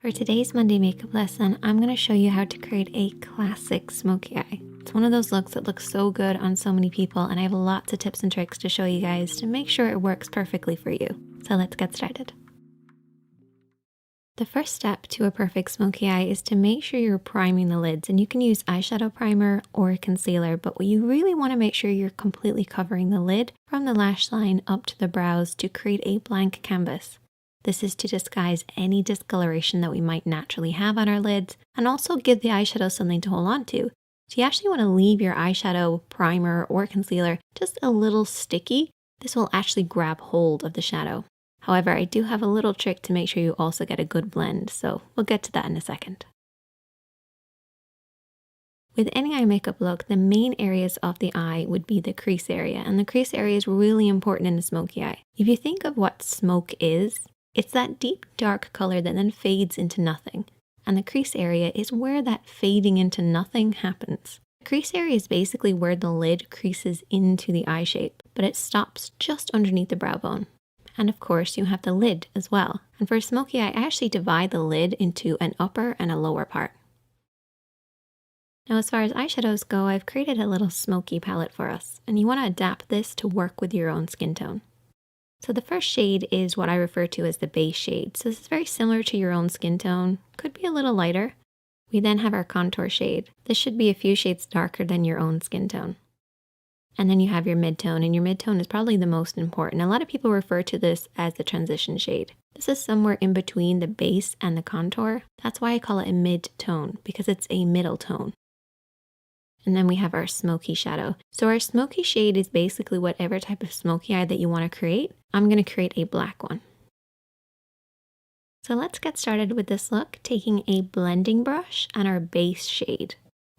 For today's Monday makeup lesson, I'm going to show you how to create a classic smoky eye. It's one of those looks that looks so good on so many people, and I have lots of tips and tricks to show you guys to make sure it works perfectly for you. So let's get started. The first step to a perfect smoky eye is to make sure you're priming the lids, and you can use eyeshadow primer or concealer, but what you really want to make sure you're completely covering the lid from the lash line up to the brows to create a blank canvas. This is to disguise any discoloration that we might naturally have on our lids and also give the eyeshadow something to hold on to. So you actually want to leave your eyeshadow primer or concealer just a little sticky. This will actually grab hold of the shadow. However, I do have a little trick to make sure you also get a good blend, so we'll get to that in a second. With any eye makeup look, the main areas of the eye would be the crease area, and the crease area is really important in a smoky eye. If you think of what smoke is, it's that deep dark color that then fades into nothing, and the crease area is where that fading into nothing happens. The crease area is basically where the lid creases into the eye shape, but it stops just underneath the brow bone. And of course, you have the lid as well. And for a smoky eye, I actually divide the lid into an upper and a lower part. Now, as far as eyeshadows go, I've created a little smoky palette for us, and you want to adapt this to work with your own skin tone. So the first shade is what I refer to as the base shade. So this is very similar to your own skin tone, could be a little lighter. We then have our contour shade. This should be a few shades darker than your own skin tone. And then you have your mid-tone, and your mid-tone is probably the most important. A lot of people refer to this as the transition shade. This is somewhere in between the base and the contour. That's why I call it a mid-tone, because it's a middle tone. And then we have our smoky shadow. So our smoky shade is basically whatever type of smoky eye that you want to create. I'm going to create a black one. So let's get started with this look, taking a blending brush and our base shade.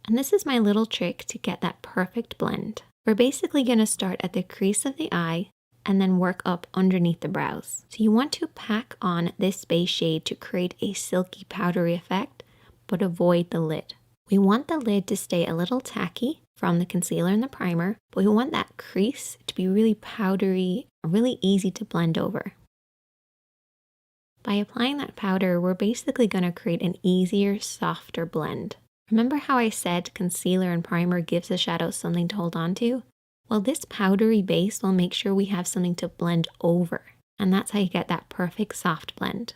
And this is my little trick to get that perfect blend. We're basically going to start at the crease of the eye and then work up underneath the brows. So you want to pack on this base shade to create a silky powdery effect, but avoid the lid. We want the lid to stay a little tacky from the concealer and the primer, but we want that crease to be really powdery, really easy to blend over. By applying that powder, we're basically going to create an easier, softer blend. Remember how I said concealer and primer gives the shadow something to hold on to? Well, this powdery base will make sure we have something to blend over, and that's how you get that perfect soft blend.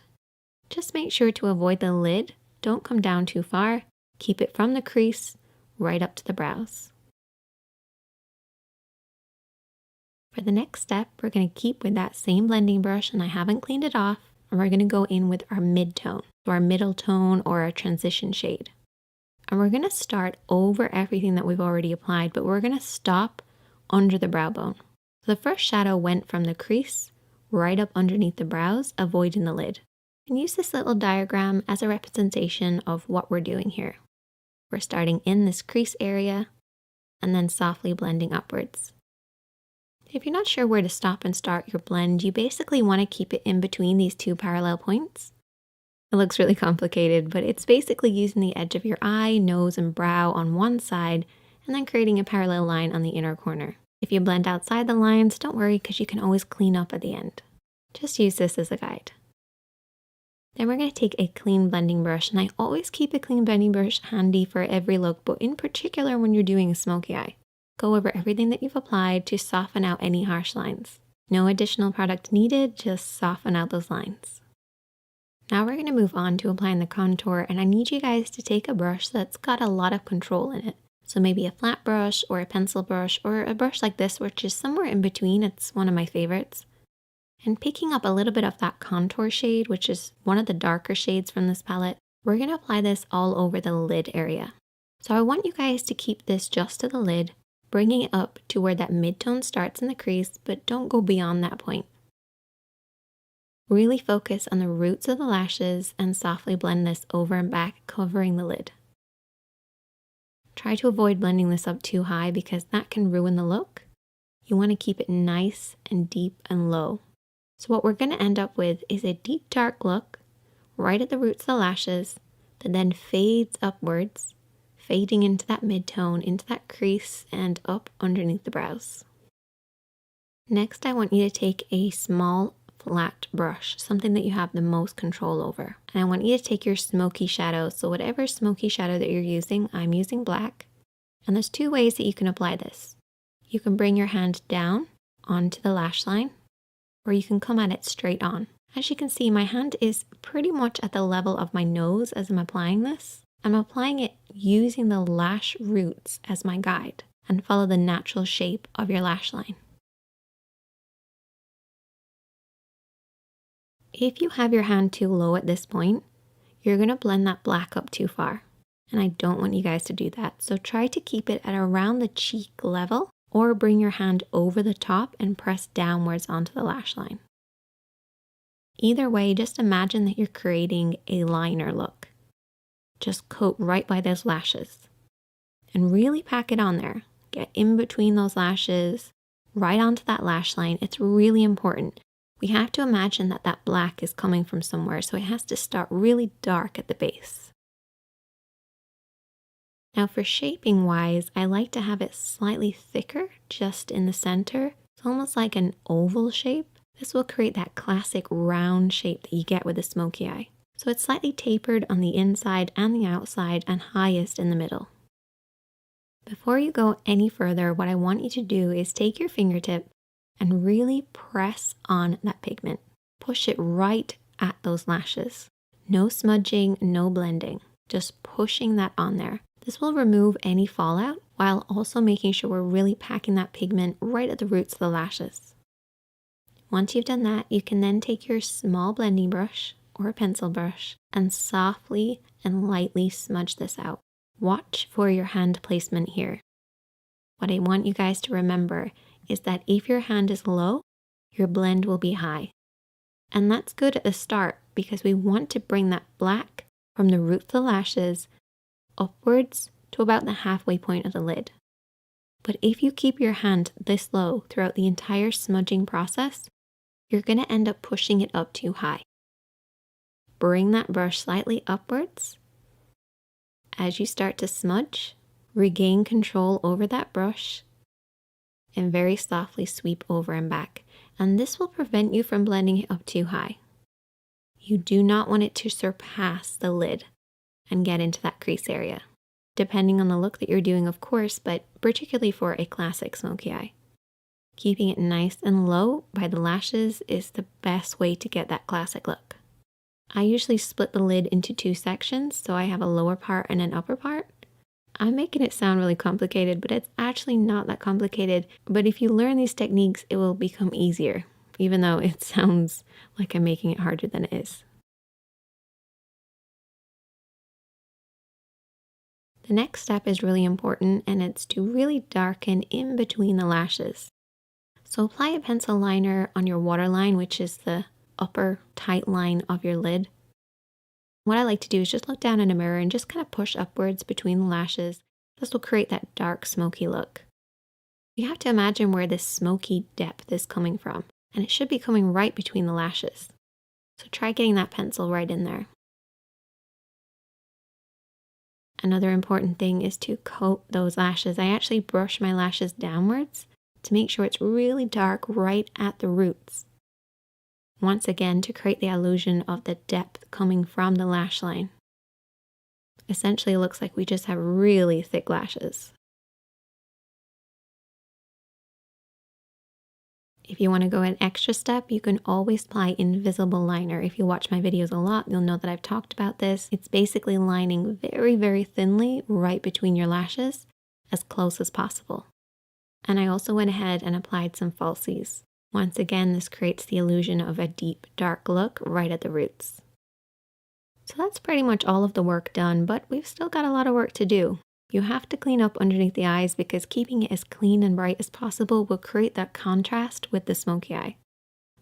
Just make sure to avoid the lid, don't come down too far. Keep it from the crease right up to the brows. For the next step, we're going to keep with that same blending brush, and I haven't cleaned it off, and we're going to go in with our mid-tone, so our middle tone or our transition shade. And we're going to start over everything that we've already applied, but we're going to stop under the brow bone. So the first shadow went from the crease right up underneath the brows, avoiding the lid. And use this little diagram as a representation of what we're doing here. We're starting in this crease area and then softly blending upwards. If you're not sure where to stop and start your blend, you basically want to keep it in between these two parallel points. It looks really complicated, but it's basically using the edge of your eye, nose, and brow on one side and then creating a parallel line on the inner corner. If you blend outside the lines, don't worry because you can always clean up at the end. Just use this as a guide. Then we're going to take a clean blending brush, and I always keep a clean blending brush handy for every look, but in particular when you're doing a smoky eye. Go over everything that you've applied to soften out any harsh lines. No additional product needed, just soften out those lines. Now we're going to move on to applying the contour, and I need you guys to take a brush that's got a lot of control in it. So maybe a flat brush or a pencil brush or a brush like this, which is somewhere in between. It's one of my favorites. And picking up a little bit of that contour shade, which is one of the darker shades from this palette, we're going to apply this all over the lid area. So I want you guys to keep this just to the lid, bringing it up to where that mid-tone starts in the crease, but don't go beyond that point. Really focus on the roots of the lashes and softly blend this over and back, covering the lid. Try to avoid blending this up too high because that can ruin the look. You want to keep it nice and deep and low. So what we're going to end up with is a deep dark look right at the roots of the lashes that then fades upwards, fading into that mid-tone, into that crease, and up underneath the brows. Next, I want you to take a small flat brush, something that you have the most control over. And I want you to take your smoky shadow. So whatever smoky shadow that you're using, I'm using black. And there's two ways that you can apply this. You can bring your hand down onto the lash line, or you can come at it straight on. As you can see, my hand is pretty much at the level of my nose as I'm applying this. I'm applying it using the lash roots as my guide, and follow the natural shape of your lash line. If you have your hand too low at this point, you're going to blend that black up too far. And I don't want you guys to do that. So try to keep it at around the cheek level, or bring your hand over the top and press downwards onto the lash line. Either way, just imagine that you're creating a liner look. Just coat right by those lashes and really pack it on there. Get in between those lashes, right onto that lash line. It's really important. We have to imagine that that black is coming from somewhere, so it has to start really dark at the base. Now for shaping wise, I like to have it slightly thicker just in the center. It's almost like an oval shape. This will create that classic round shape that you get with a smoky eye. So it's slightly tapered on the inside and the outside and highest in the middle. Before you go any further, what I want you to do is take your fingertip and really press on that pigment. Push it right at those lashes. No smudging, no blending, just pushing that on there. This will remove any fallout while also making sure we're really packing that pigment right at the roots of the lashes. Once you've done that, you can then take your small blending brush or a pencil brush and softly and lightly smudge this out. Watch for your hand placement here. What I want you guys to remember is that if your hand is low, your blend will be high. And that's good at the start because we want to bring that black from the root of the lashes upwards to about the halfway point of the lid. But if you keep your hand this low throughout the entire smudging process, you're going to end up pushing it up too high. Bring that brush slightly upwards. As you start to smudge, regain control over that brush and very softly sweep over and back. And this will prevent you from blending it up too high. You do not want it to surpass the lid and get into that crease area, depending on the look that you're doing, of course, but particularly for a classic smoky eye. Keeping it nice and low by the lashes is the best way to get that classic look. I usually split the lid into two sections, so I have a lower part and an upper part. I'm making it sound really complicated, but it's actually not that complicated. But if you learn these techniques, it will become easier, even though it sounds like I'm making it harder than it is. The next step is really important, and it's to really darken in between the lashes. So apply a pencil liner on your waterline, which is the upper tight line of your lid. What I like to do is just look down in a mirror and just kind of push upwards between the lashes. This will create that dark smoky look. You have to imagine where this smoky depth is coming from, and it should be coming right between the lashes. So try getting that pencil right in there. Another important thing is to coat those lashes. I actually brush my lashes downwards to make sure it's really dark right at the roots. Once again, to create the illusion of the depth coming from the lash line. Essentially, it looks like we just have really thick lashes. If you want to go an extra step, you can always apply invisible liner. If you watch my videos a lot, you'll know that I've talked about this. It's basically lining very, very thinly right between your lashes, as close as possible. And I also went ahead and applied some falsies. Once again, this creates the illusion of a deep, dark look right at the roots. So that's pretty much all of the work done, but we've still got a lot of work to do. You have to clean up underneath the eyes because keeping it as clean and bright as possible will create that contrast with the smoky eye.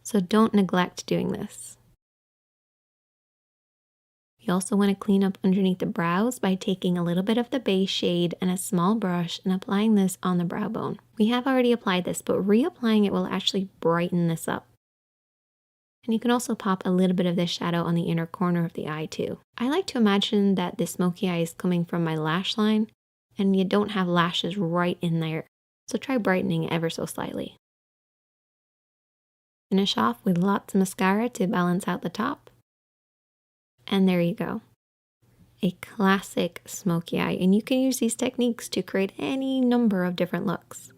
So don't neglect doing this. You also want to clean up underneath the brows by taking a little bit of the base shade and a small brush and applying this on the brow bone. We have already applied this, but reapplying it will actually brighten this up. And you can also pop a little bit of this shadow on the inner corner of the eye too. I like to imagine that the smoky eye is coming from my lash line and you don't have lashes right in there. So try brightening it ever so slightly. Finish off with lots of mascara to balance out the top. And there you go. A classic smoky eye, and you can use these techniques to create any number of different looks.